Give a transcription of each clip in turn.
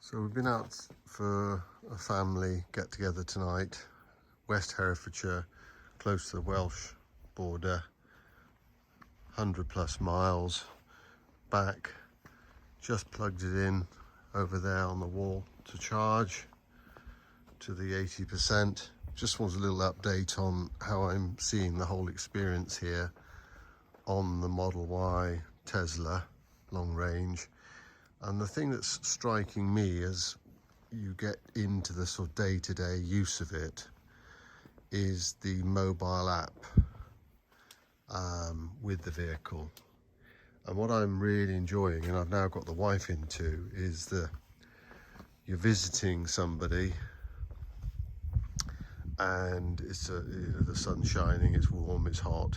So we've been out for a family get together tonight, West Herefordshire, close to the Welsh border, 100+ miles back. Just plugged it in over there on the wall to charge to the 80%. Just was a little update on how I'm seeing the whole experience here on the Model Y Tesla long range. And the thing that's striking me as you get into the sort of day-to-day use of it is the mobile app with the vehicle. And what I'm really enjoying, and I've now got the wife into, is you're visiting somebody and it's the sun's shining, it's warm, it's hot.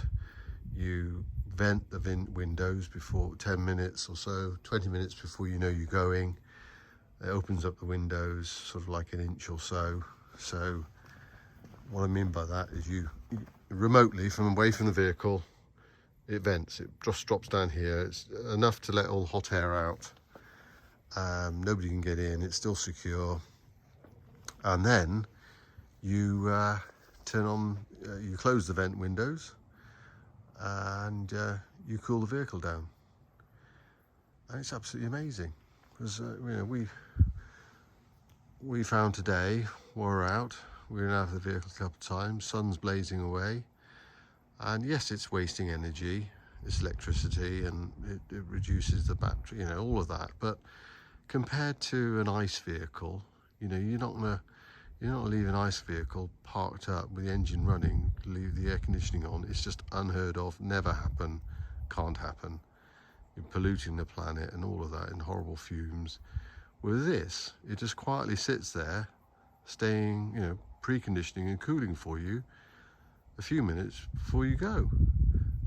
You vent the windows before 10 minutes or so, 20 minutes before you know you're going. It opens up the windows sort of like an inch or so. So what I mean by that is you remotely from away from the vehicle, it vents, it just drops down here. It's enough to let all hot air out. Nobody can get in, it's still secure. And then you turn on, you close the vent windows and you cool the vehicle down. And it's absolutely amazing. Because we found today, while we're out, we were out of the vehicle a couple of times, sun's blazing away. And yes, it's wasting energy, it's electricity, and it reduces the battery, all of that. But compared to an ICE vehicle, you're not gonna leave an ICE vehicle parked up with the engine running, leave the air conditioning on. It's just unheard of, never happen, can't happen. You're polluting the planet and all of that in horrible fumes. With this, it just quietly sits there, staying, preconditioning and cooling for you a few minutes before you go.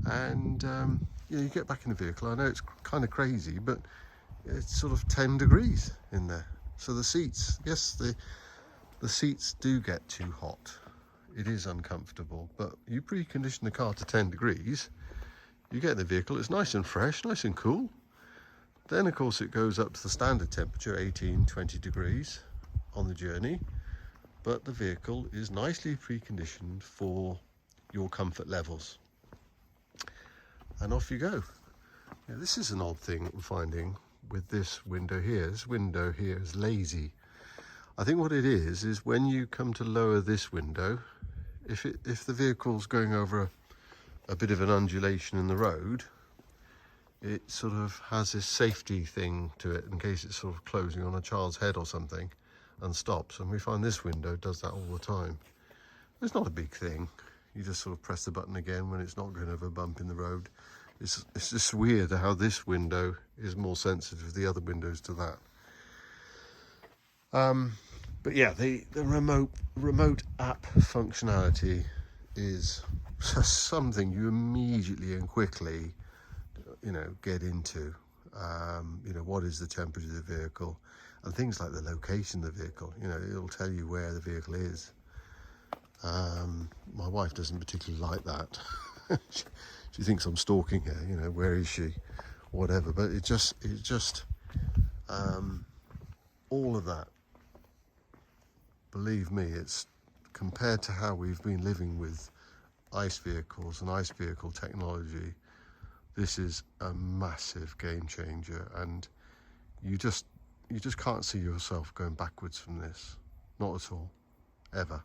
And you get back in the vehicle. I know it's kind of crazy, but it's sort of 10 degrees in there. So the seats, yes, the seats do get too hot. It is uncomfortable, but you precondition the car to 10 degrees, you get in the vehicle, it's nice and fresh, nice and cool. Then of course it goes up to the standard temperature, 18, 20 degrees on the journey, but the vehicle is nicely preconditioned for your comfort levels. And off you go. Now, this is an odd thing I'm finding with this window here. This window here is lazy. I think what it is when you come to lower this window, if the vehicle's going over a bit of an undulation in the road, it sort of has this safety thing to it in case it's sort of closing on a child's head or something and stops. And we find this window does that all the time. It's not a big thing. You just sort of press the button again when it's not going over a bump in the road. It's just weird how this window is more sensitive than the other windows to that. But yeah, the remote app functionality is something you immediately and quickly, get into. What is the temperature of the vehicle, and things like the location of the vehicle. It'll tell you where the vehicle is. My wife doesn't particularly like that. She thinks I'm stalking her. Where is she, whatever. But it just all of that. Believe me, it's compared to how we've been living with ICE vehicles and ICE vehicle technology, this is a massive game changer, and you just can't see yourself going backwards from this. Not at all, ever.